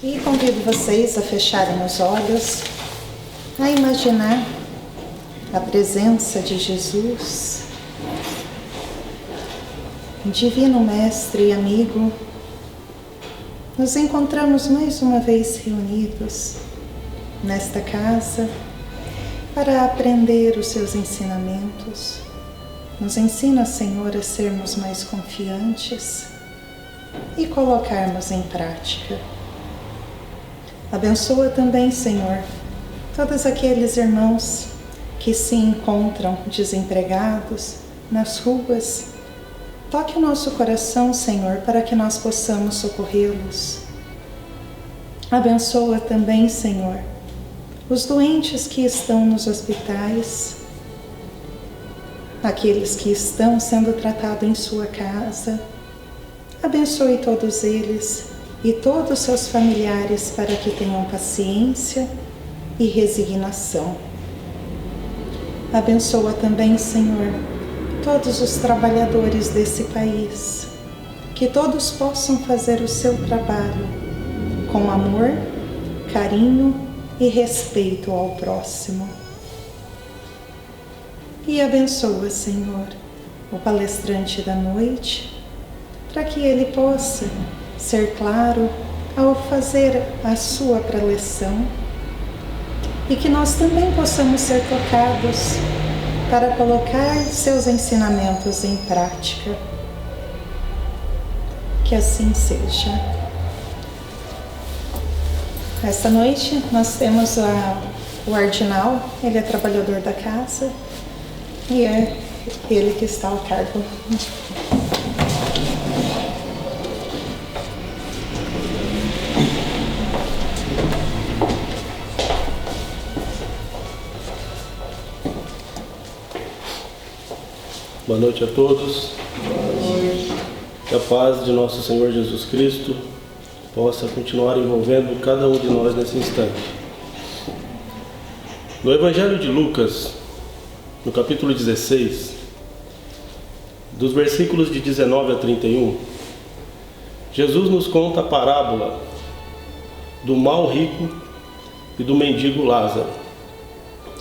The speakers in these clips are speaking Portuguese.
E convido vocês a fecharem os olhos, a imaginar a presença de Jesus, Divino Mestre e amigo. Nos encontramos mais uma vez reunidos nesta casa para aprender os seus ensinamentos. Nos ensina, Senhor, a sermos mais confiantes e colocarmos em prática. Abençoa também, Senhor, todos aqueles irmãos que se encontram desempregados nas ruas. Toque o nosso coração, Senhor, para que nós possamos socorrê-los. Abençoa também, Senhor, os doentes que estão nos hospitais, aqueles que estão sendo tratados em sua casa. Abençoe todos eles e todos os seus familiares para que tenham paciência e resignação. Abençoa também, Senhor, todos os trabalhadores desse país, que todos possam fazer o seu trabalho com amor, carinho e respeito ao próximo. E abençoa, Senhor, o palestrante da noite, para que ele possa ser claro ao fazer a sua preleção e que nós também possamos ser tocados para colocar seus ensinamentos em prática. Que assim seja. Esta noite nós temos o Ardinal, ele é trabalhador da casa e é ele que está ao cargo. Boa noite a todos. Que a paz de nosso Senhor Jesus Cristo possa continuar envolvendo cada um de nós nesse instante. No Evangelho de Lucas, no capítulo 16, dos versículos de 19 a 31, Jesus nos conta a parábola do mau rico e do mendigo Lázaro.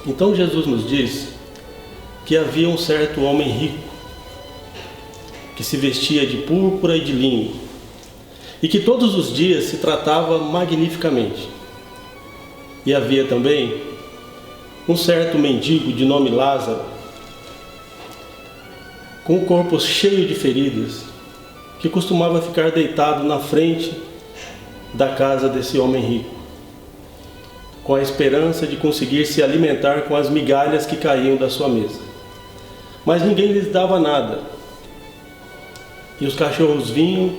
Então Jesus nos diz que havia um certo homem rico, que se vestia de púrpura e de linho, e que todos os dias se tratava magnificamente. E havia também um certo mendigo de nome Lázaro, com o corpo cheio de feridas, que costumava ficar deitado na frente da casa desse homem rico, com a esperança de conseguir se alimentar com as migalhas que caíam da sua mesa. Mas ninguém lhes dava nada, e os cachorros vinham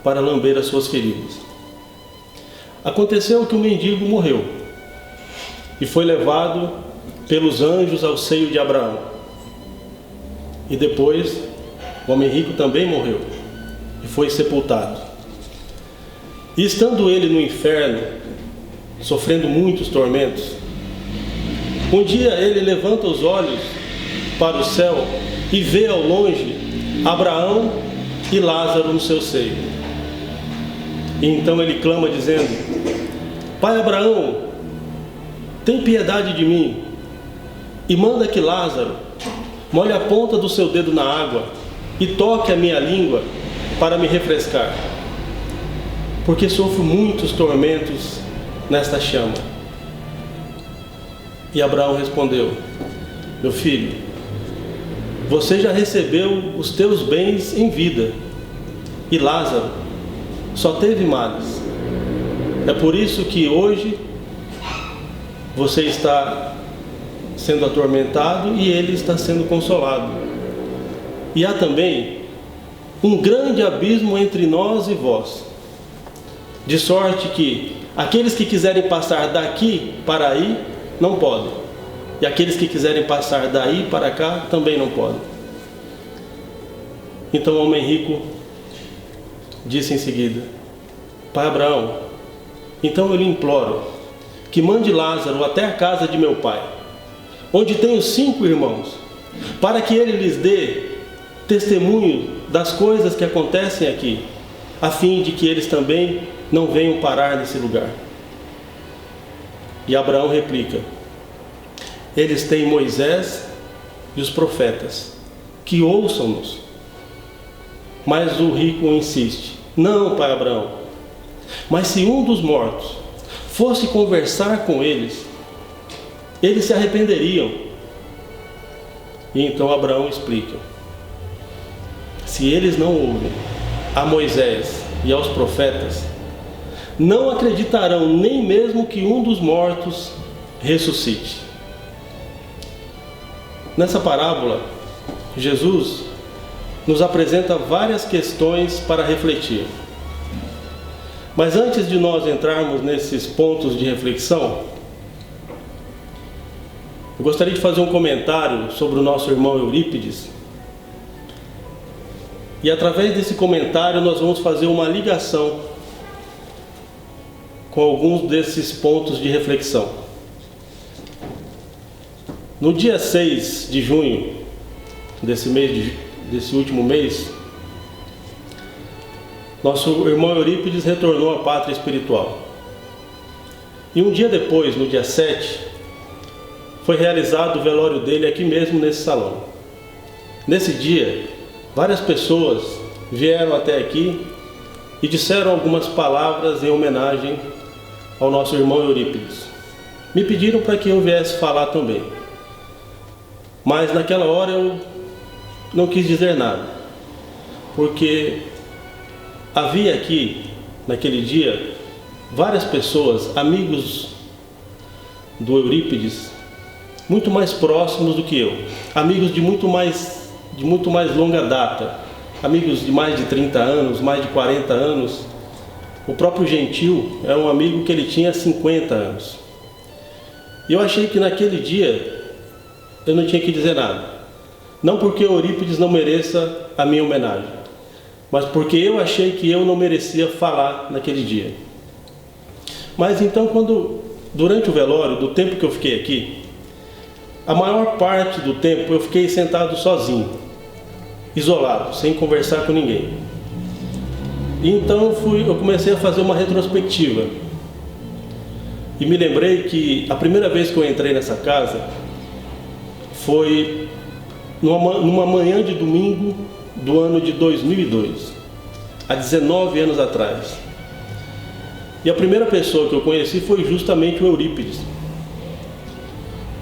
para lamber as suas feridas. Aconteceu que o mendigo morreu, e foi levado pelos anjos ao seio de Abraão. E depois, o homem rico também morreu, e foi sepultado. E estando ele no inferno, sofrendo muitos tormentos, um dia ele levanta os olhos para o céu e vê ao longe Abraão e Lázaro no seu seio. E então ele clama dizendo: Pai Abraão, tem piedade de mim e manda que Lázaro molhe a ponta do seu dedo na água e toque a minha língua para me refrescar, porque sofro muitos tormentos nesta chama. E Abraão respondeu: Meu filho, você já recebeu os teus bens em vida, e Lázaro só teve males. É por isso que hoje você está sendo atormentado e ele está sendo consolado. E há também um grande abismo entre nós e vós, de sorte que aqueles que quiserem passar daqui para aí não podem, e aqueles que quiserem passar daí para cá também não podem. Então o homem rico disse em seguida: Pai Abraão, então eu lhe imploro que mande Lázaro até a casa de meu pai, onde tenho 5 irmãos, para que ele lhes dê testemunho das coisas que acontecem aqui, a fim de que eles também não venham parar nesse lugar. E Abraão replica: eles têm Moisés e os profetas, que ouçam-nos. Mas o rico insiste: não, pai Abraão, mas se um dos mortos fosse conversar com eles, eles se arrependeriam. E então Abraão explica: se eles não ouvem a Moisés e aos profetas, não acreditarão nem mesmo que um dos mortos ressuscite. Nessa parábola, Jesus nos apresenta várias questões para refletir. Mas antes de nós entrarmos nesses pontos de reflexão, eu gostaria de fazer um comentário sobre o nosso irmão Eurípides. E através desse comentário nós vamos fazer uma ligação com alguns desses pontos de reflexão. No dia 6 de junho desse último mês, nosso irmão Eurípides retornou à pátria espiritual. E um dia depois, no dia 7, foi realizado o velório dele aqui mesmo nesse salão. Nesse dia, várias pessoas vieram até aqui e disseram algumas palavras em homenagem ao nosso irmão Eurípides. Me pediram para que eu viesse falar também. Mas naquela hora eu não quis dizer nada, porque havia aqui, naquele dia, várias pessoas, amigos do Eurípides, muito mais próximos do que eu, amigos de muito mais longa data, amigos de mais de 30 anos, mais de 40 anos. O próprio Gentil é um amigo que ele tinha 50 anos. E eu achei que naquele dia eu não tinha que dizer nada. Não porque Eurípides não mereça a minha homenagem, mas porque eu achei que eu não merecia falar naquele dia. Mas então, durante o velório, do tempo que eu fiquei aqui, a maior parte do tempo eu fiquei sentado sozinho, isolado, sem conversar com ninguém. E então eu comecei a fazer uma retrospectiva. E me lembrei que a primeira vez que eu entrei nessa casa foi numa manhã de domingo do ano de 2002, há 19 anos atrás. E a primeira pessoa que eu conheci foi justamente o Eurípides.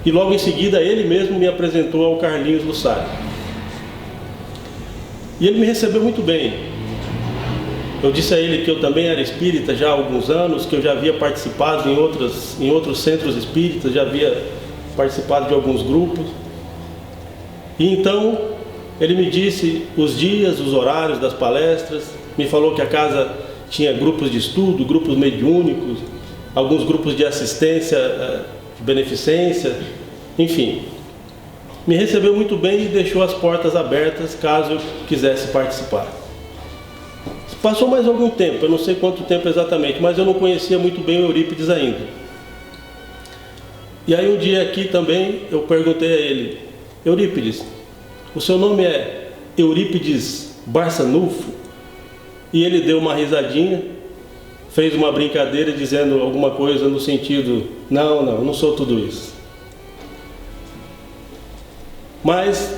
E logo em seguida ele mesmo me apresentou ao Carlinhos Lussari. E ele me recebeu muito bem. Eu disse a ele que eu também era espírita já há alguns anos, que eu já havia participado em outros centros espíritas, já havia participado de alguns grupos. E então ele me disse os dias, os horários das palestras, me falou que a casa tinha grupos de estudo, grupos mediúnicos, alguns grupos de assistência, de beneficência, enfim. Me recebeu muito bem e deixou as portas abertas caso eu quisesse participar. Passou mais algum tempo, eu não sei quanto tempo exatamente, mas eu não conhecia muito bem o Eurípides ainda. E aí um dia aqui também eu perguntei a ele: Eurípides, o seu nome é Eurípides Barçanufo? E ele deu uma risadinha, fez uma brincadeira dizendo alguma coisa no sentido: não sou tudo isso. Mas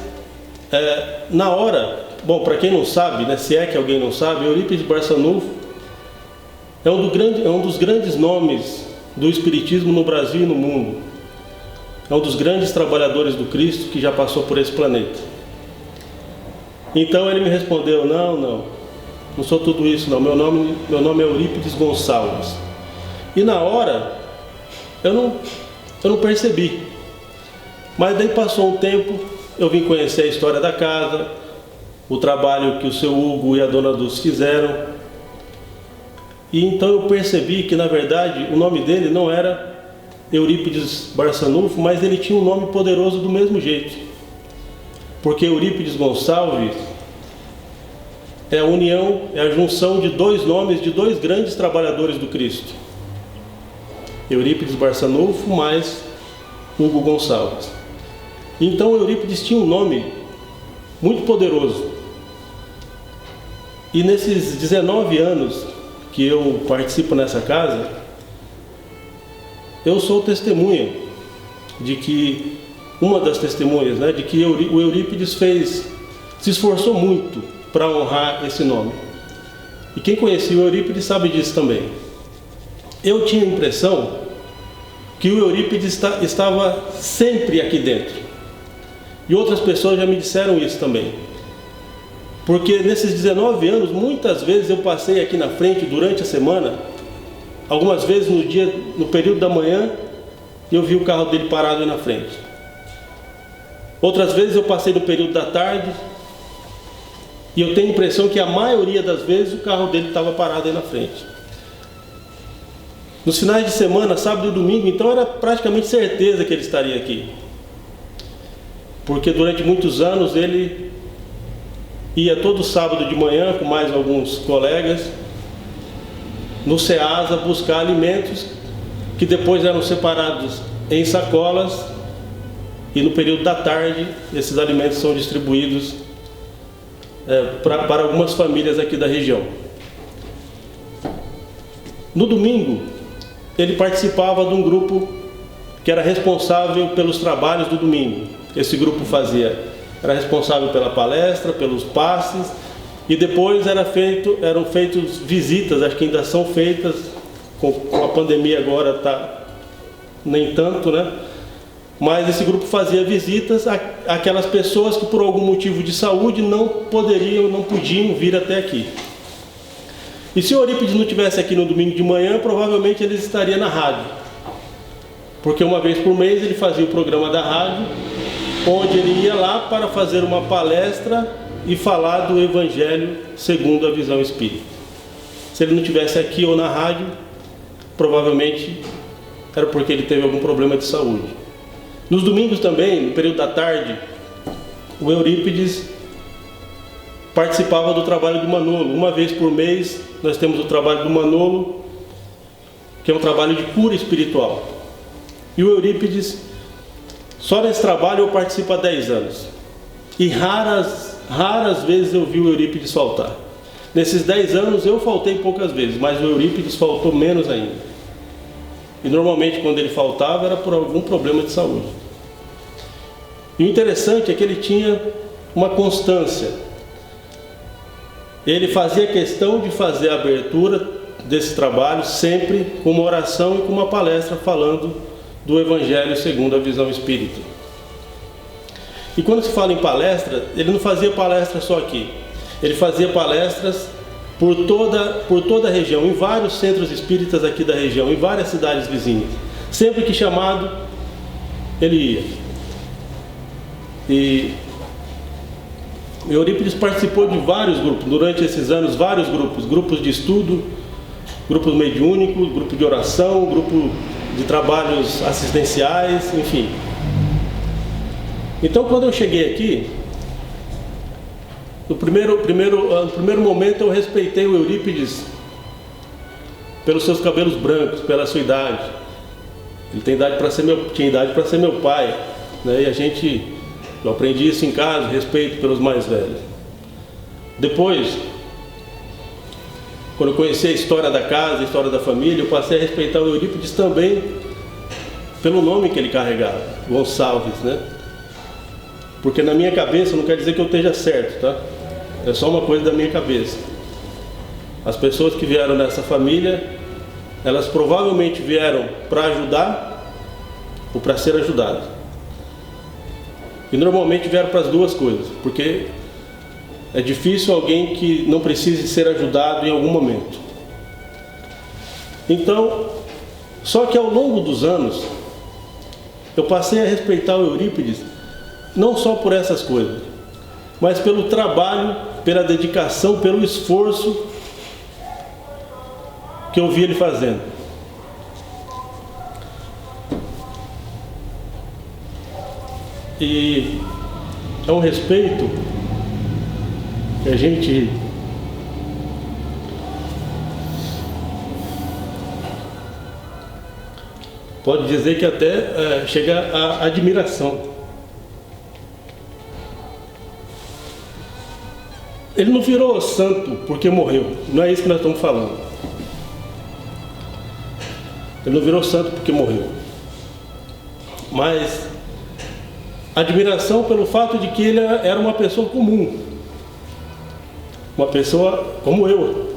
na hora, bom, para quem não sabe, né, se é que alguém não sabe, Eurípides Barçanufo é um dos grandes nomes do espiritismo no Brasil e no mundo. É um dos grandes trabalhadores do Cristo que já passou por esse planeta. Então ele me respondeu: não sou tudo isso não, meu nome é Eurípides Gonçalves. E na hora eu não percebi, mas daí passou um tempo, eu vim conhecer a história da casa, o trabalho que o seu Hugo e a dona Dulce fizeram, e então eu percebi que na verdade o nome dele não era Eurípides Barçanufo, mas ele tinha um nome poderoso do mesmo jeito, porque Eurípides Gonçalves é a união, é a junção de dois nomes de dois grandes trabalhadores do Cristo: Eurípides Barçanufo mais Hugo Gonçalves. Então Eurípides tinha um nome muito poderoso. E nesses 19 anos que eu participo nessa casa, eu sou testemunha de que, uma das testemunhas, né, de que o Eurípides se esforçou muito para honrar esse nome. E quem conhecia o Eurípides sabe disso também. Eu tinha a impressão que o Eurípides estava sempre aqui dentro. E outras pessoas já me disseram isso também. Porque nesses 19 anos, muitas vezes eu passei aqui na frente durante a semana, algumas vezes no período da manhã, eu vi o carro dele parado aí na frente. Outras vezes eu passei no período da tarde, e eu tenho a impressão que a maioria das vezes o carro dele estava parado aí na frente. Nos finais de semana, sábado e domingo, então era praticamente certeza que ele estaria aqui. Porque durante muitos anos ele ia todo sábado de manhã com mais alguns colegas no Ceasa buscar alimentos que depois eram separados em sacolas, e no período da tarde esses alimentos são distribuídos para algumas famílias aqui da região. No domingo ele participava de um grupo que era responsável pelos trabalhos do domingo. Esse grupo era responsável pela palestra, pelos passes, e depois eram feitas visitas, acho que ainda são feitas, com a pandemia agora nem tanto, né? Mas esse grupo fazia visitas àquelas pessoas que por algum motivo de saúde não podiam vir até aqui. E se o Eurípides não estivesse aqui no domingo de manhã, provavelmente ele estaria na rádio. Porque uma vez por mês ele fazia o programa da rádio, onde ele ia lá para fazer uma palestra e falar do Evangelho segundo a visão espírita. Se ele não estivesse aqui ou na rádio, provavelmente era porque ele teve algum problema de saúde. Nos domingos também, no período da tarde, o Eurípides participava do trabalho do Manolo. Uma vez por mês nós temos o trabalho do Manolo, que é um trabalho de cura espiritual. E o Eurípides, só nesse trabalho eu participo há 10 anos. E raras vezes eu vi o Eurípides faltar. Nesses 10 anos eu faltei poucas vezes, mas o Eurípides faltou menos ainda. E normalmente quando ele faltava era por algum problema de saúde. E o interessante é que ele tinha uma constância. Ele fazia questão de fazer a abertura desse trabalho sempre com uma oração e com uma palestra falando do Evangelho segundo a visão espírita. E quando se fala em palestra, ele não fazia palestra só aqui. Ele fazia palestras por toda a região, em vários centros espíritas aqui da região, em várias cidades vizinhas. Sempre que chamado, ele ia. E Eurípides participou de vários grupos, durante esses anos, vários grupos de estudo, grupos mediúnicos, grupo de oração, grupo de trabalhos assistenciais, enfim. Então, quando eu cheguei aqui, no primeiro momento eu respeitei o Eurípides pelos seus cabelos brancos, pela sua idade. Ele tinha idade para ser meu pai, né? E eu aprendi isso em casa, respeito pelos mais velhos. Depois, quando eu conheci a história da casa, a história da família, eu passei a respeitar o Eurípides também pelo nome que ele carregava, Gonçalves, né? Porque na minha cabeça, não quer dizer que eu esteja certo, tá? É só uma coisa da minha cabeça. As pessoas que vieram nessa família, elas provavelmente vieram para ajudar ou para ser ajudadas. E normalmente vieram para as duas coisas, porque é difícil alguém que não precise ser ajudado em algum momento. Então, só que ao longo dos anos, eu passei a respeitar o Eurípides, não só por essas coisas, mas pelo trabalho, pela dedicação, pelo esforço que eu vi ele fazendo. E é um respeito que a gente pode dizer que até chega à admiração. Ele não virou santo porque morreu, não é isso que nós estamos falando. Ele não virou santo porque morreu. Mas admiração pelo fato de que ele era uma pessoa comum. Uma pessoa como eu.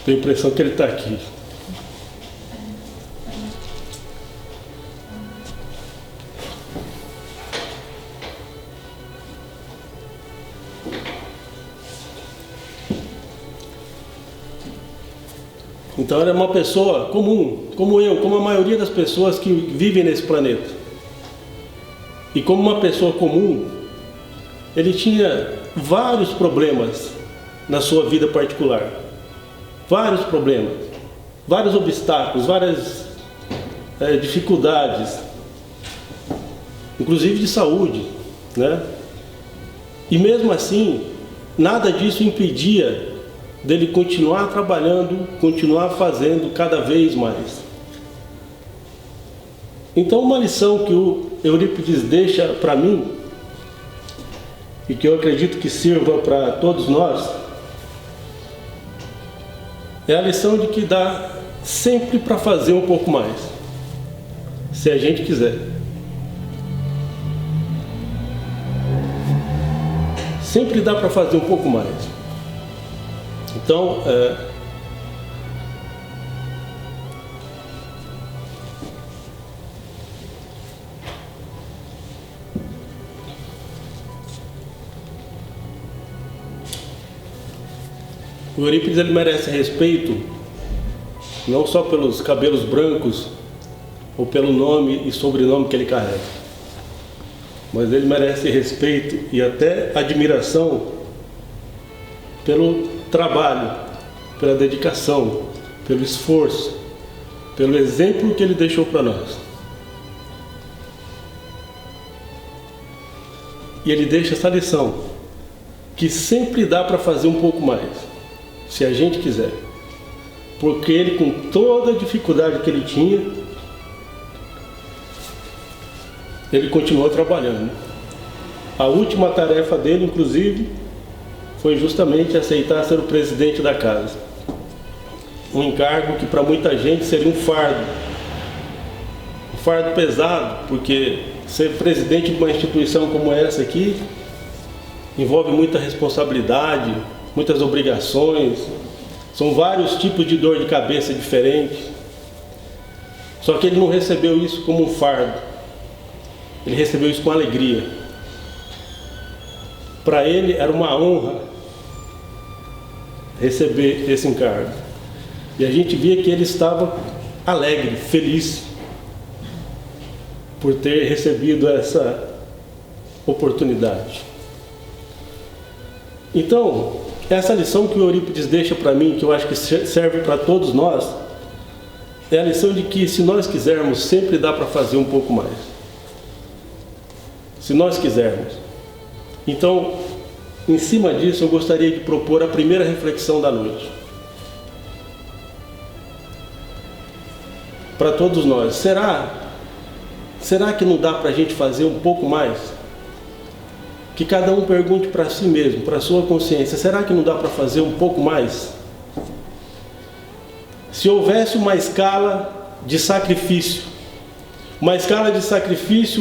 Tenho a impressão que ele está aqui. Então ele é uma pessoa comum, como eu, como a maioria das pessoas que vivem nesse planeta. E como uma pessoa comum, ele tinha vários problemas na sua vida particular. Vários problemas, vários obstáculos, várias dificuldades, inclusive de saúde, né? E mesmo assim, nada disso impedia dele continuar trabalhando, continuar fazendo cada vez mais. Então, uma lição que o Eurípides deixa para mim, e que eu acredito que sirva para todos nós, é a lição de que dá sempre para fazer um pouco mais, se a gente quiser. Sempre dá para fazer um pouco mais. Então, o Eurípides ele merece respeito, não só pelos cabelos brancos ou pelo nome e sobrenome que ele carrega, mas ele merece respeito e até admiração pelo trabalho, pela dedicação, pelo esforço, pelo exemplo que ele deixou para nós. E ele deixa essa lição, que sempre dá para fazer um pouco mais, se a gente quiser. Porque ele, com toda a dificuldade que ele tinha, ele continuou trabalhando. A última tarefa dele, inclusive, foi justamente aceitar ser o presidente da casa. Um encargo que para muita gente seria um fardo pesado, porque ser presidente de uma instituição como essa aqui envolve muita responsabilidade, muitas obrigações, são vários tipos de dor de cabeça diferentes. Só que ele não recebeu isso como um fardo, ele recebeu isso com alegria. Para ele era uma honra receber esse encargo. E a gente via que ele estava alegre, feliz por ter recebido essa oportunidade. Então, essa lição que o Eurípides deixa para mim, que eu acho que serve para todos nós, é a lição de que, se nós quisermos, sempre dá para fazer um pouco mais. Se nós quisermos. Então, em cima disso, eu gostaria de propor a primeira reflexão da noite. Para todos nós, será que não dá para a gente fazer um pouco mais? Que cada um pergunte para si mesmo, para a sua consciência, será que não dá para fazer um pouco mais? Se houvesse uma escala de sacrifício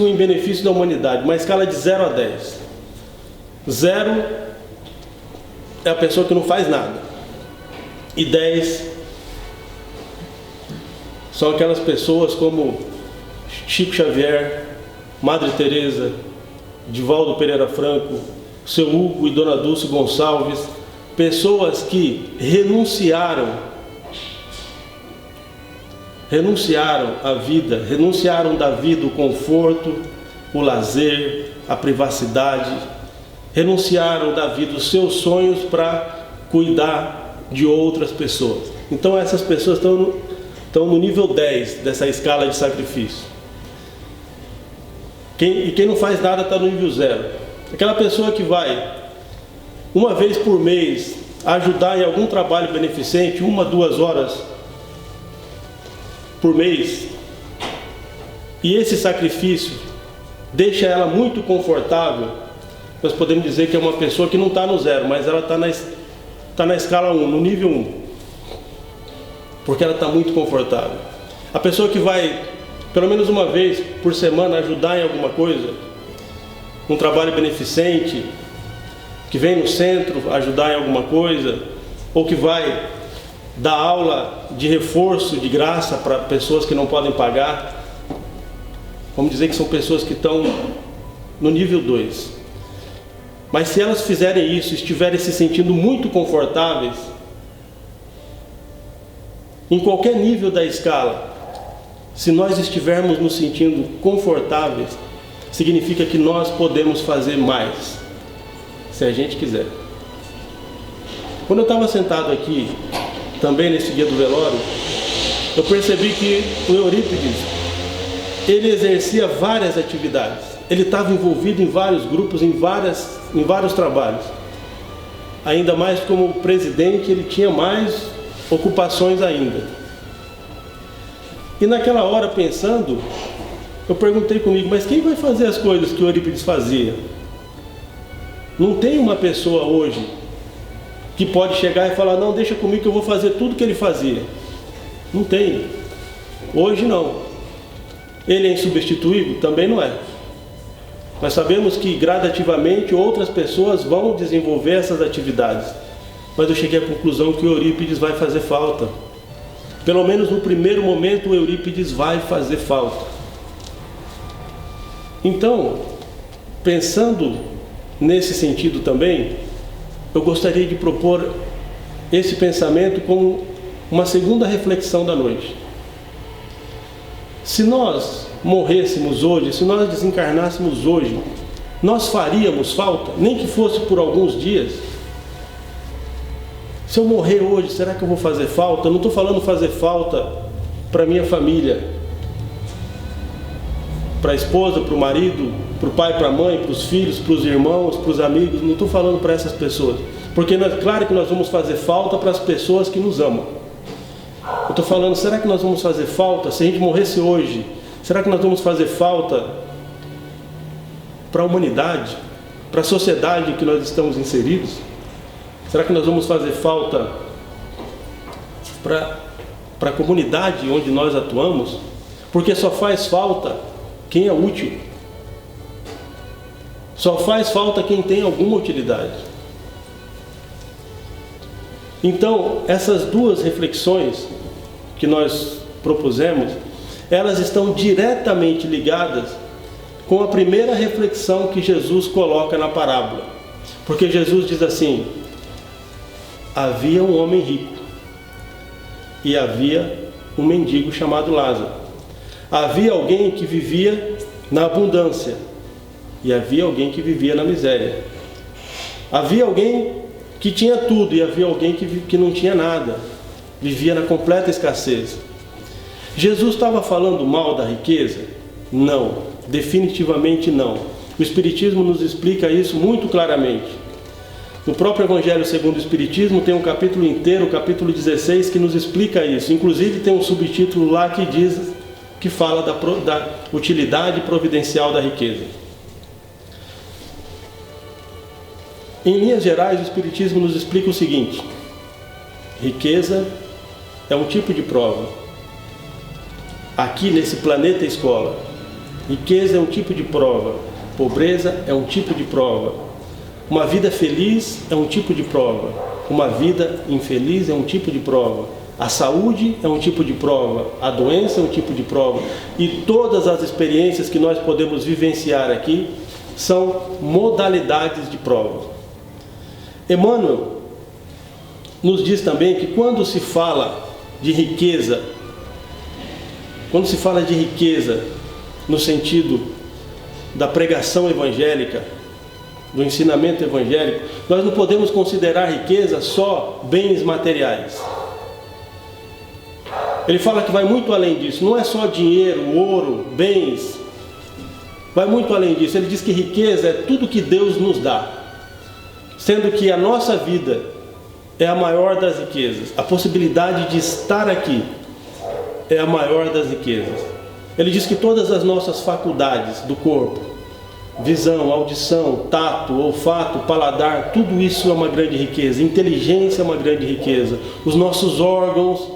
em benefício da humanidade, uma escala de 0 a 10. 0 é a pessoa que não faz nada, e 10 são aquelas pessoas como Chico Xavier, Madre Teresa, Divaldo Pereira Franco, Seu Hugo e Dona Dulce Gonçalves, pessoas que renunciaram à vida, renunciaram da vida o conforto, o lazer, a privacidade, renunciaram da vida os seus sonhos para cuidar de outras pessoas. Então essas pessoas estão no nível 10 dessa escala de sacrifício. Quem não faz nada está no nível 0. Aquela pessoa que vai uma vez por mês ajudar em algum trabalho beneficente, 1 a 2 horas por mês, e esse sacrifício deixa ela muito confortável, nós podemos dizer que é uma pessoa que não está no 0, mas ela está na escala 1, no nível 1, porque ela está muito confortável. A pessoa que vai, pelo menos uma vez por semana, ajudar em alguma coisa, um trabalho beneficente, que vem no centro ajudar em alguma coisa, ou que vai dar aula de reforço, de graça para pessoas que não podem pagar, vamos dizer que são pessoas que estão no nível 2. Mas se elas fizerem isso, estiverem se sentindo muito confortáveis, em qualquer nível da escala, se nós estivermos nos sentindo confortáveis, significa que nós podemos fazer mais, se a gente quiser. Quando eu estava sentado aqui, também nesse dia do velório, eu percebi que o Eurípides, ele exercia várias atividades. Ele estava envolvido em vários grupos, em vários trabalhos. Ainda mais como presidente, ele tinha mais ocupações ainda. E naquela hora, pensando, eu perguntei comigo, mas quem vai fazer as coisas que o Eurípides fazia? Não tem uma pessoa hoje que pode chegar e falar, não, deixa comigo que eu vou fazer tudo que ele fazia. Não tem. Hoje não. Ele é insubstituível? Também não é. Nós sabemos que gradativamente outras pessoas vão desenvolver essas atividades. Mas eu cheguei à conclusão que o Eurípides vai fazer falta. Pelo menos no primeiro momento o Eurípides vai fazer falta. Então, pensando nesse sentido também, eu gostaria de propor esse pensamento como uma segunda reflexão da noite. Se nós morrêssemos hoje, se nós desencarnássemos hoje, nós faríamos falta, nem que fosse por alguns dias? Se eu morrer hoje, será que eu vou fazer falta? Eu não estou falando fazer falta para minha família, para a esposa, para o marido, para o pai, para a mãe, para os filhos, para os irmãos, para os amigos. Não estou falando para essas pessoas, porque claro que nós vamos fazer falta para as pessoas que nos amam. Eu estou falando, será que nós vamos fazer falta, se a gente morresse hoje, será que nós vamos fazer falta para a humanidade, para a sociedade em que nós estamos inseridos? Será que nós vamos fazer falta para a comunidade onde nós atuamos? Porque só faz falta quem é útil. Só faz falta quem tem alguma utilidade. Então, essas duas reflexões que nós propusemos, elas estão diretamente ligadas com a primeira reflexão que Jesus coloca na parábola. Porque Jesus diz assim: havia um homem rico e havia um mendigo chamado Lázaro. Havia alguém que vivia na abundância e havia alguém que vivia na miséria. Havia alguém que tinha tudo e havia alguém que não tinha nada, vivia na completa escassez. Jesus estava falando mal da riqueza? Não, definitivamente não. O Espiritismo nos explica isso muito claramente. No próprio Evangelho segundo o Espiritismo tem um capítulo inteiro, o capítulo 16, que nos explica isso. Inclusive tem um subtítulo lá que fala da utilidade providencial da riqueza. Em linhas gerais, o Espiritismo nos explica o seguinte: riqueza é um tipo de prova. Aqui nesse planeta escola, riqueza é um tipo de prova, pobreza é um tipo de prova, uma vida feliz é um tipo de prova, uma vida infeliz é um tipo de prova, a saúde é um tipo de prova, a doença é um tipo de prova, e todas as experiências que nós podemos vivenciar aqui são modalidades de prova. Emmanuel nos diz também que quando se fala de riqueza no sentido da pregação evangélica, do ensinamento evangélico, nós não podemos considerar riqueza só bens materiais. Ele fala que vai muito além disso, não é só dinheiro, ouro, bens, vai muito além disso. Ele diz que riqueza é tudo que Deus nos dá, sendo que a nossa vida é a maior das riquezas. A possibilidade de estar aqui é a maior das riquezas. Ele diz que todas as nossas faculdades do corpo, Visão, audição, tato, olfato, paladar, tudo isso é uma grande riqueza. Inteligência é uma grande riqueza. Os nossos órgãos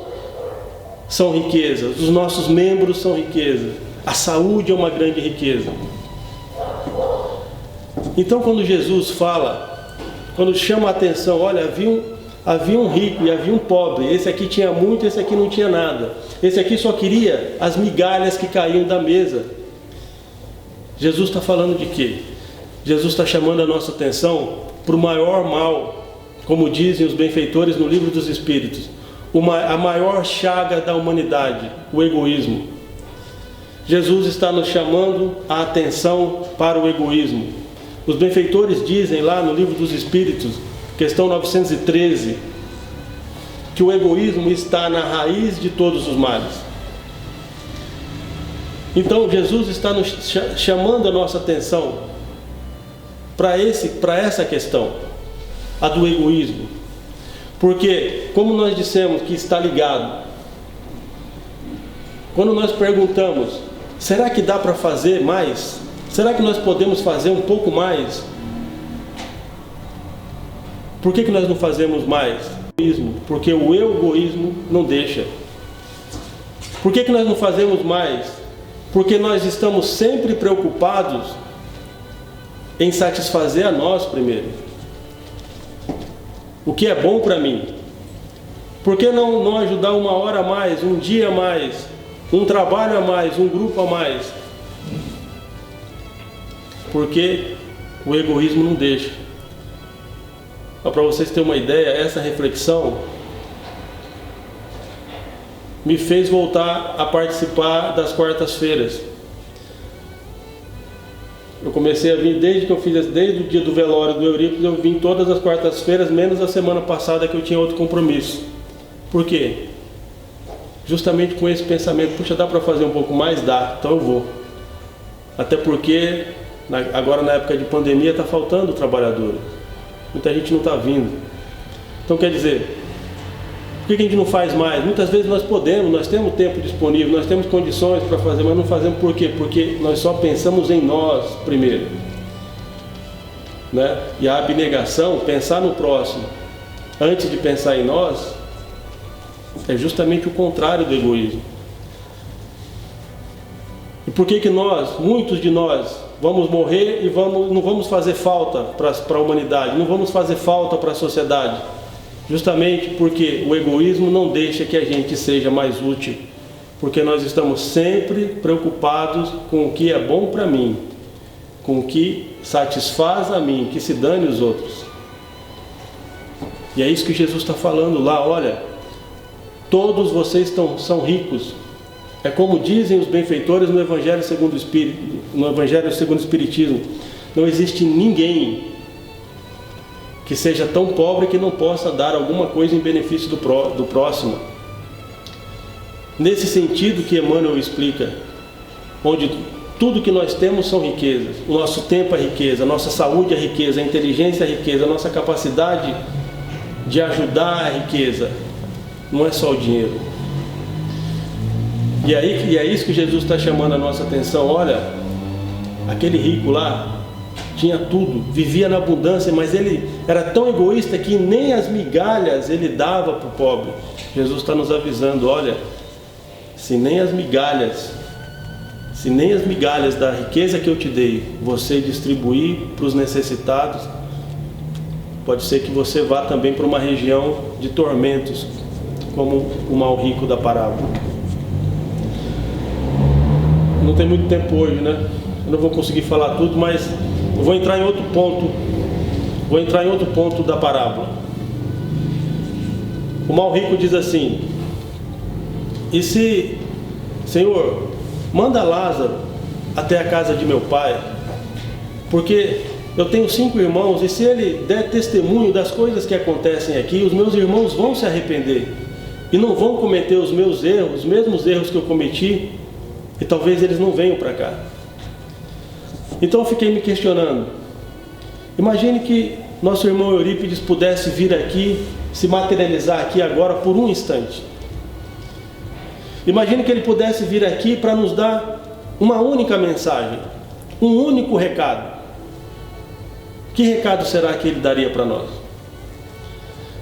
são riquezas. Os nossos membros são riquezas. A saúde é uma grande riqueza. Então, quando Jesus fala, quando chama a atenção, olha, havia um rico e havia um pobre. Esse aqui tinha muito, esse aqui não tinha nada. Esse aqui só queria as migalhas que caíam da mesa. Jesus está falando de quê? Jesus está chamando a nossa atenção para o maior mal, como dizem os benfeitores no Livro dos Espíritos, a maior chaga da humanidade, o egoísmo. Jesus está nos chamando a atenção para o egoísmo. Os benfeitores dizem lá no Livro dos Espíritos, questão 913, que o egoísmo está na raiz de todos os males. Então Jesus está nos chamando a nossa atenção para essa questão, a do egoísmo. Porque, como nós dissemos que está ligado, quando nós perguntamos, será que dá para fazer mais? Será que nós podemos fazer um pouco mais? Por que nós não fazemos mais? Porque o egoísmo não deixa. Por que nós não fazemos mais? Porque nós estamos sempre preocupados em satisfazer a nós primeiro. O que é bom para mim? Por que não ajudar uma hora a mais, um dia a mais, um trabalho a mais, um grupo a mais? Porque o egoísmo não deixa. Para vocês terem uma ideia, essa reflexão me fez voltar a participar das quartas-feiras. Eu comecei a vir desde o dia do velório do Eurípides, eu vim todas as quartas-feiras, menos a semana passada que eu tinha outro compromisso. Por quê? Justamente com esse pensamento, puxa, dá para fazer um pouco mais? Dá, então eu vou. Até porque, agora na época de pandemia, está faltando trabalhador. Muita gente não está vindo. Então quer dizer, por que a gente não faz mais? Muitas vezes nós podemos, nós temos tempo disponível, nós temos condições para fazer, mas não fazemos por quê? Porque nós só pensamos em nós primeiro, né? E a abnegação, pensar no próximo, antes de pensar em nós, é justamente o contrário do egoísmo. E por que nós, muitos de nós, vamos morrer e não vamos fazer falta para a humanidade, não vamos fazer falta para a sociedade? Justamente porque o egoísmo não deixa que a gente seja mais útil. Porque nós estamos sempre preocupados com o que é bom para mim, com o que satisfaz a mim, que se dane os outros. E é isso que Jesus está falando lá, olha, todos vocês são ricos. É como dizem os benfeitores no Evangelho segundo o Espiritismo, não existe ninguém que seja tão pobre que não possa dar alguma coisa em benefício do próximo. Nesse sentido que Emmanuel explica, onde tudo que nós temos são riquezas, o nosso tempo é riqueza, a nossa saúde é riqueza, a inteligência é riqueza, a nossa capacidade de ajudar é riqueza, não é só o dinheiro. E é isso que Jesus está chamando a nossa atenção. Olha, aquele rico lá tinha tudo, vivia na abundância, mas ele era tão egoísta que nem as migalhas ele dava para o pobre. Jesus está nos avisando, olha, se nem as migalhas da riqueza que eu te dei, você distribuir para os necessitados, pode ser que você vá também para uma região de tormentos, como o mal rico da parábola. Não tem muito tempo hoje, né? Eu não vou conseguir falar tudo, mas eu vou entrar em outro ponto da parábola. O mal rico diz assim: e se, Senhor, manda Lázaro até a casa de meu pai, porque eu tenho 5 irmãos, e se ele der testemunho das coisas que acontecem aqui, os meus irmãos vão se arrepender e não vão cometer os meus erros, os mesmos erros que eu cometi, e talvez eles não venham para cá. Então eu fiquei me questionando. Imagine que nosso irmão Eurípides pudesse vir aqui, se materializar aqui agora por um instante. Imagine que ele pudesse vir aqui para nos dar uma única mensagem. um único recado, que recado será que ele daria para nós?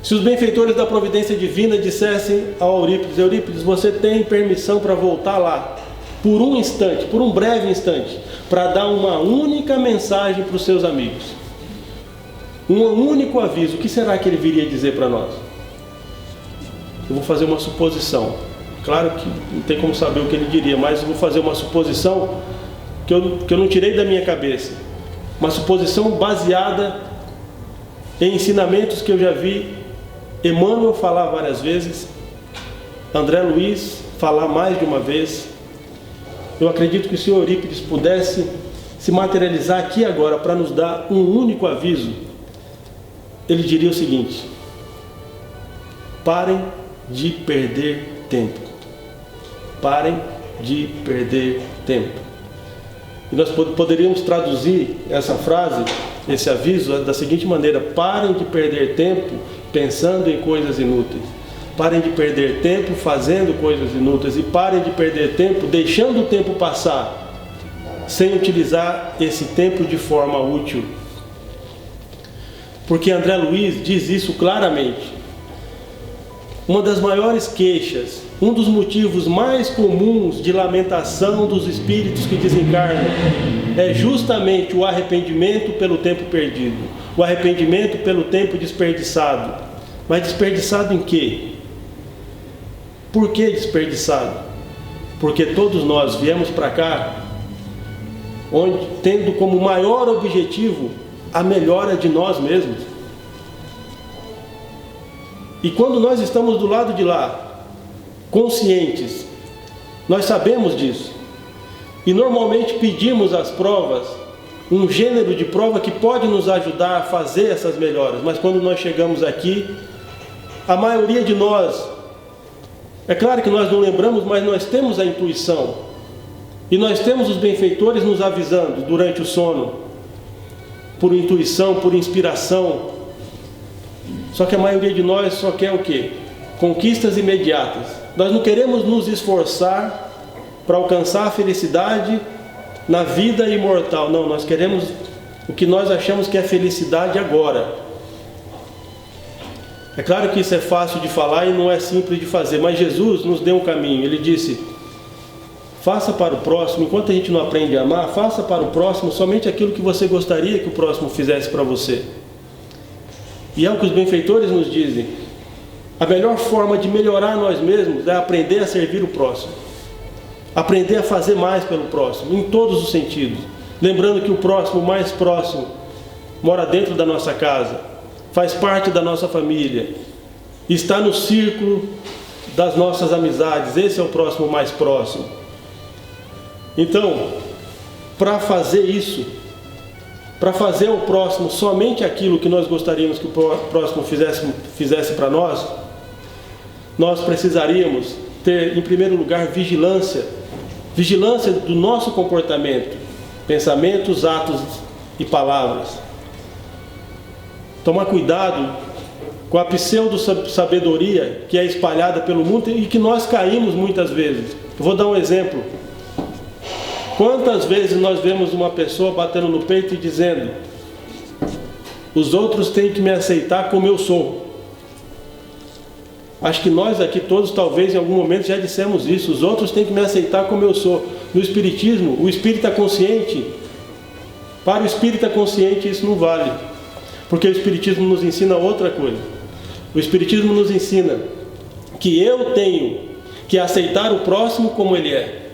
Se os benfeitores da providência divina dissessem ao Eurípides: Eurípides, você tem permissão para voltar lá, por um instante, por um breve instante, para dar uma única mensagem para os seus amigos, um único aviso, o que será que ele viria dizer para nós? Eu vou fazer uma suposição. Claro que não tem como saber o que ele diria, mas eu vou fazer uma suposição que eu não tirei da minha cabeça. Uma suposição baseada em ensinamentos que eu já vi Emmanuel falar várias vezes, André Luiz falar mais de uma vez. Eu acredito que se o Eurípides pudesse se materializar aqui agora para nos dar um único aviso, ele diria o seguinte: parem de perder tempo. Parem de perder tempo. E nós poderíamos traduzir essa frase, esse aviso, da seguinte maneira: parem de perder tempo pensando em coisas inúteis. Parem de perder tempo fazendo coisas inúteis. E parem de perder tempo deixando o tempo passar sem utilizar esse tempo de forma útil. Porque André Luiz diz isso claramente. Uma das maiores queixas, um dos motivos mais comuns de lamentação dos espíritos que desencarnam é justamente o arrependimento pelo tempo perdido, o arrependimento pelo tempo desperdiçado. Mas desperdiçado em quê? Por que desperdiçado? Porque todos nós viemos para cá tendo como maior objetivo a melhora de nós mesmos. E quando nós estamos do lado de lá, conscientes, nós sabemos disso. E normalmente pedimos às provas um gênero de prova que pode nos ajudar a fazer essas melhoras. Mas quando nós chegamos aqui, a maioria de nós, é claro que nós não lembramos, mas nós temos a intuição. E nós temos os benfeitores nos avisando durante o sono, por intuição, por inspiração. Só que a maioria de nós só quer o quê? Conquistas imediatas. Nós não queremos nos esforçar para alcançar a felicidade na vida imortal. Não, nós queremos o que nós achamos que é felicidade agora. É claro que isso é fácil de falar e não é simples de fazer, mas Jesus nos deu um caminho. Ele disse: faça para o próximo, enquanto a gente não aprende a amar, faça para o próximo somente aquilo que você gostaria que o próximo fizesse para você. E é o que os benfeitores nos dizem: a melhor forma de melhorar nós mesmos é aprender a servir o próximo, aprender a fazer mais pelo próximo, em todos os sentidos. Lembrando que o próximo mais próximo mora dentro da nossa casa, faz parte da nossa família, está no círculo das nossas amizades. Esse é o próximo mais próximo. Então, para fazer isso, para fazer ao próximo somente aquilo que nós gostaríamos que o próximo fizesse para nós, nós precisaríamos ter, em primeiro lugar, vigilância do nosso comportamento, pensamentos, atos e palavras. Tomar cuidado com a pseudo-sabedoria que é espalhada pelo mundo e que nós caímos muitas vezes. Eu vou dar um exemplo. Quantas vezes nós vemos uma pessoa batendo no peito e dizendo: os outros têm que me aceitar como eu sou. Acho que nós aqui todos talvez em algum momento já dissemos isso: os outros têm que me aceitar como eu sou. No Espiritismo, o espírita consciente, para o espírita consciente isso não vale, porque o Espiritismo nos ensina outra coisa. O Espiritismo nos ensina que eu tenho que aceitar o próximo como ele é,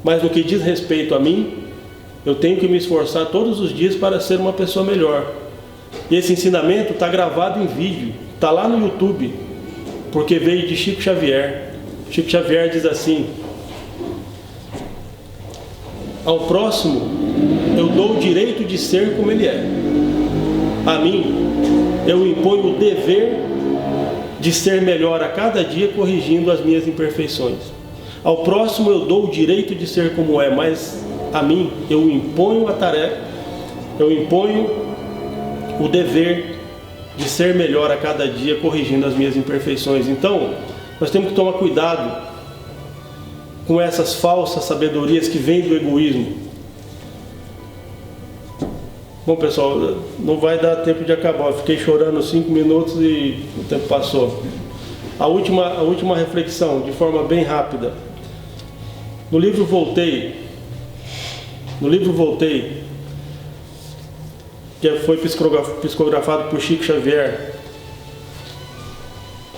mas no que diz respeito a mim, eu tenho que me esforçar todos os dias para ser uma pessoa melhor. E esse ensinamento está gravado em vídeo, está lá no YouTube, porque veio de Chico Xavier. Chico Xavier diz assim: ao próximo eu dou o direito de ser como ele é. A mim eu imponho o dever de ser melhor a cada dia, corrigindo as minhas imperfeições. Ao próximo eu dou o direito de ser como é, mas a mim eu imponho a tarefa, eu imponho o dever de ser melhor a cada dia, corrigindo as minhas imperfeições. Então, nós temos que tomar cuidado com essas falsas sabedorias que vêm do egoísmo. Bom, pessoal, não vai dar tempo de acabar. Eu fiquei chorando 5 minutos e o tempo passou. A última reflexão, de forma bem rápida. No livro Voltei, que foi psicografado por Chico Xavier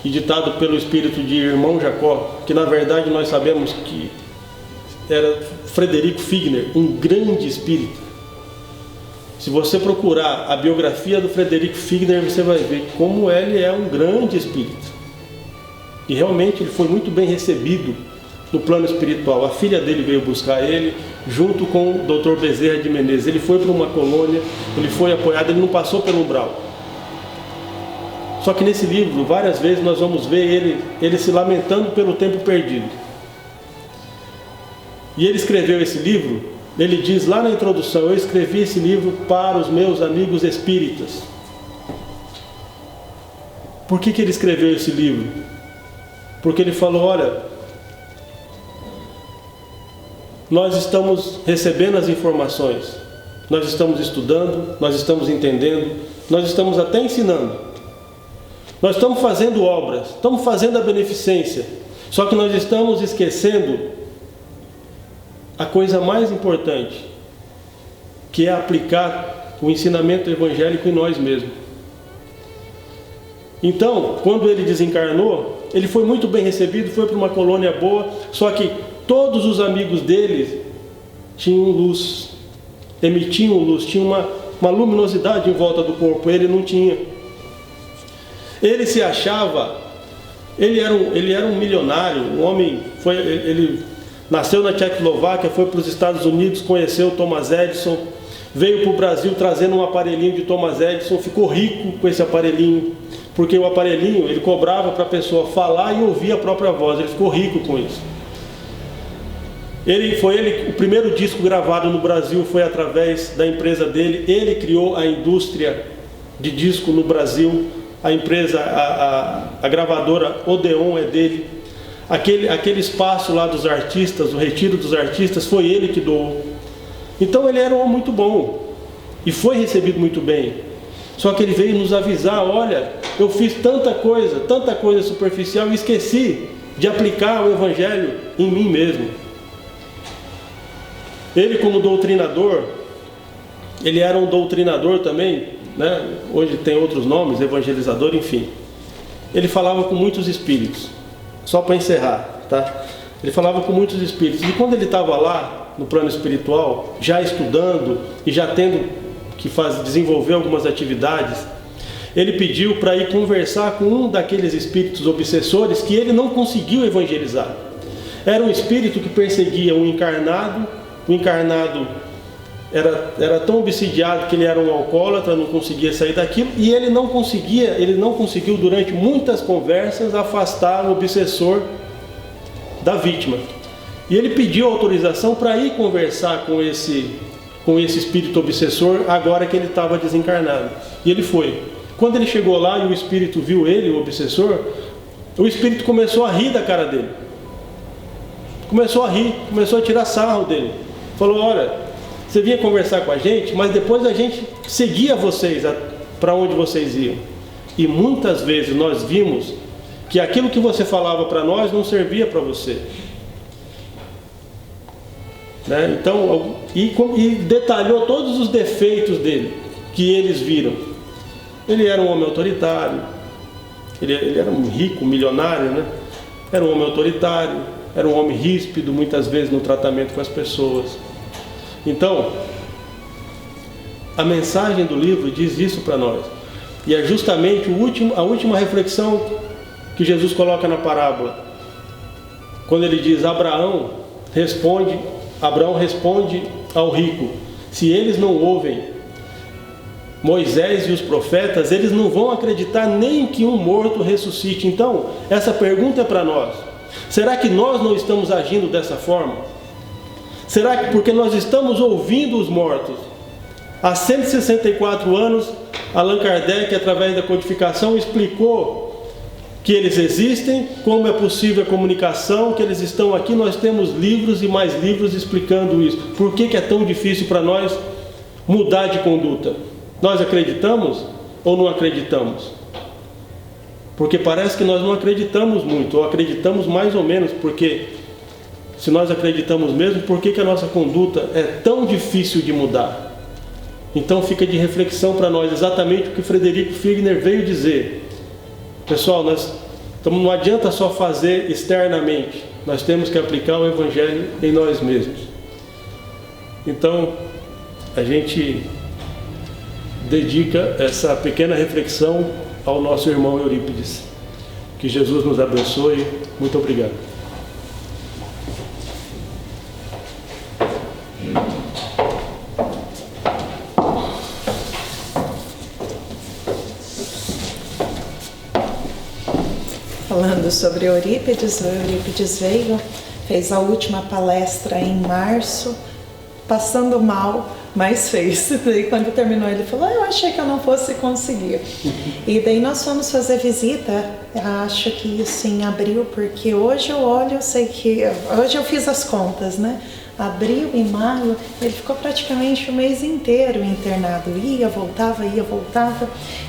e ditado pelo espírito de Irmão Jacó, que na verdade nós sabemos que era Frederico Figner, um grande espírito. Se você procurar a biografia do Frederico Figner, você vai ver como ele é um grande espírito. E realmente ele foi muito bem recebido no plano espiritual. A filha dele veio buscar ele, junto com o Dr. Bezerra de Menezes. Ele foi para uma colônia, ele foi apoiado, ele não passou pelo umbral. Só que nesse livro, várias vezes nós vamos ver ele se lamentando pelo tempo perdido. E ele escreveu esse livro. Ele diz lá na introdução: eu escrevi esse livro para os meus amigos espíritas. Por que ele escreveu esse livro? Porque ele falou: olha, nós estamos recebendo as informações, nós estamos estudando, nós estamos entendendo, nós estamos até ensinando, nós estamos fazendo obras, estamos fazendo a beneficência, só que nós estamos esquecendo a coisa mais importante, que é aplicar o ensinamento evangélico em nós mesmos. Então, quando ele desencarnou, ele foi muito bem recebido, foi para uma colônia boa, só que todos os amigos dele tinham luz, emitiam luz, tinham uma luminosidade em volta do corpo, ele não tinha. Ele se achava, ele era um milionário, um homem, ele nasceu na Tchecoslováquia, foi para os Estados Unidos, conheceu Thomas Edison, veio para o Brasil trazendo um aparelhinho de Thomas Edison, ficou rico com esse aparelhinho, porque o aparelhinho ele cobrava para a pessoa falar e ouvir a própria voz, ele ficou rico com isso. O primeiro disco gravado no Brasil foi através da empresa dele, ele criou a indústria de disco no Brasil, a empresa, a gravadora Odeon é dele. Aquele espaço lá dos artistas, o retiro dos artistas, foi ele que doou. Então ele era um homem muito bom e foi recebido muito bem. Só que ele veio nos avisar: olha, eu fiz tanta coisa superficial e esqueci de aplicar o Evangelho em mim mesmo. Ele, como doutrinador, ele era um doutrinador também, né? Hoje tem outros nomes, evangelizador, enfim. Ele falava com muitos espíritos. Só para encerrar, tá? Ele falava com muitos espíritos. E quando ele estava lá, no plano espiritual, já estudando e já tendo que desenvolver algumas atividades, ele pediu para ir conversar com um daqueles espíritos obsessores que ele não conseguiu evangelizar. Era um espírito que perseguia um encarnado. O encarnado era tão obsidiado que ele era um alcoólatra, não conseguia sair daquilo, e ele não conseguiu durante muitas conversas afastar o obsessor da vítima. E ele pediu autorização para ir conversar com esse espírito obsessor agora que ele estava desencarnado. E ele foi. Quando ele chegou lá e o espírito viu ele, o obsessor, o espírito começou a rir da cara dele. Começou a rir, começou a tirar sarro dele. Falou: olha, você vinha conversar com a gente, mas depois a gente seguia vocês para onde vocês iam. E muitas vezes nós vimos que aquilo que você falava para nós não servia para você. Né? Então, e detalhou todos os defeitos dele, que eles viram. Ele era um homem autoritário, ele era um rico, milionário, né? Era um homem autoritário, era um homem ríspido, muitas vezes no tratamento com as pessoas. Então, a mensagem do livro diz isso para nós. E é justamente a última reflexão que Jesus coloca na parábola. Quando ele diz: Abraão responde ao rico: se eles não ouvem Moisés e os profetas, eles não vão acreditar nem que um morto ressuscite. Então, essa pergunta é para nós. Será que nós não estamos agindo dessa forma? Será que porque nós estamos ouvindo os mortos? Há 164 anos, Allan Kardec, através da codificação, explicou que eles existem, como é possível a comunicação, que eles estão aqui. Nós temos livros e mais livros explicando isso. Por que é tão difícil para nós mudar de conduta. Nós acreditamos ou não acreditamos? Porque parece que nós não acreditamos muito, ou acreditamos mais ou menos, porque se nós acreditamos mesmo, por que a nossa conduta é tão difícil de mudar? Então fica de reflexão para nós exatamente o que Frederico Figner veio dizer. Pessoal, não adianta só fazer externamente, nós temos que aplicar o Evangelho em nós mesmos. Então, a gente dedica essa pequena reflexão ao nosso irmão Eurípides. Que Jesus nos abençoe. Muito obrigado. Falando sobre Eurípides, o Eurípides veio, fez a última palestra em março, passando mal, mas fez. Daí quando terminou ele falou, eu achei que eu não fosse conseguir. E daí nós fomos fazer visita, acho que isso em abril, porque hoje eu olho, eu sei que, hoje eu fiz as contas, né? Abril e maio, ele ficou praticamente o mês inteiro internado, ia, voltava.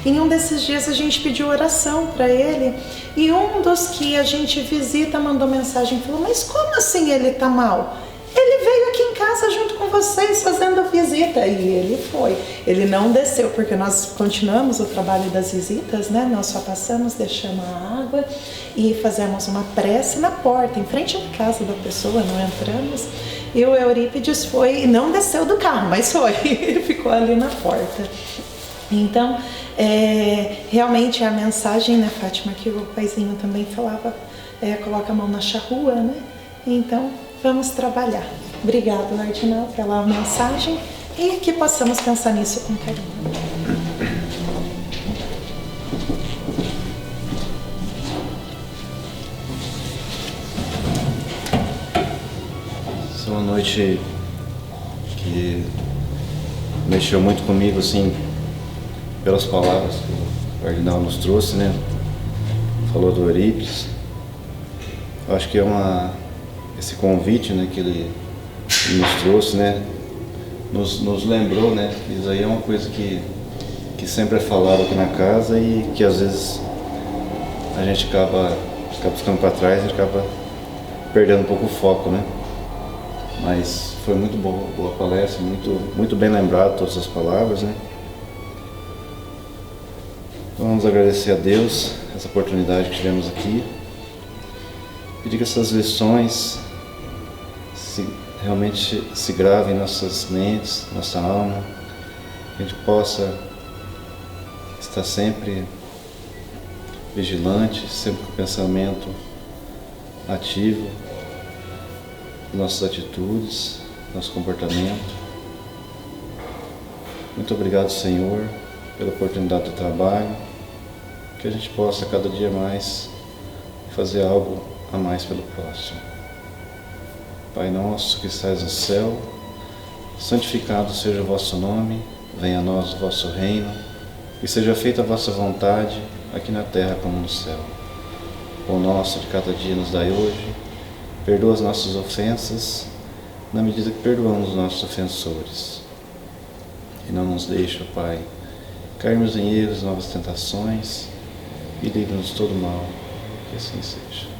Em um desses dias a gente pediu oração para ele, e um dos que a gente visita mandou mensagem, falou, mas como assim ele tá mal? Ele veio aqui em casa junto com vocês fazendo a visita, e ele foi. Ele não desceu, porque nós continuamos o trabalho das visitas, né? Nós só passamos, deixamos a água e fazemos uma prece na porta, em frente à casa da pessoa, não entramos. E o Eurípides foi, e não desceu do carro, mas foi, ele ficou ali na porta. Então, realmente a mensagem, né, Fátima, que o paizinho também falava, coloca a mão na charrua, né? Então, vamos trabalhar. Obrigado, Ardinal, pela mensagem e que possamos pensar nisso com carinho. Essa é uma noite que mexeu muito comigo, assim, pelas palavras que o Ardinal nos trouxe, né? Falou do Eurípides. Eu acho que esse convite, né, que ele nos trouxe, né, nos lembrou, né, que isso aí é uma coisa que sempre é falado aqui na casa e que às vezes a gente acaba ficando para trás e acaba perdendo um pouco o foco, né. Mas foi muito boa a palestra, muito bem lembrado todas as palavras, né. Então, vamos agradecer a Deus essa oportunidade que tivemos aqui. Pedir que essas lições realmente se gravem em nossas mentes, nossa alma, que a gente possa estar sempre vigilante, sempre com o pensamento ativo, nossas atitudes, nosso comportamento. Muito obrigado, Senhor, pela oportunidade do trabalho, que a gente possa cada dia mais fazer algo a mais pelo próximo. Pai nosso que estás no céu, santificado seja o vosso nome, venha a nós o vosso reino, e seja feita a vossa vontade, aqui na terra como no céu. O pão nosso de cada dia nos dai hoje, perdoa as nossas ofensas, na medida que perdoamos os nossos ofensores. E não nos deixe, ó Pai, cairmos em erros, novas tentações, e livra-nos de todo mal, que assim seja.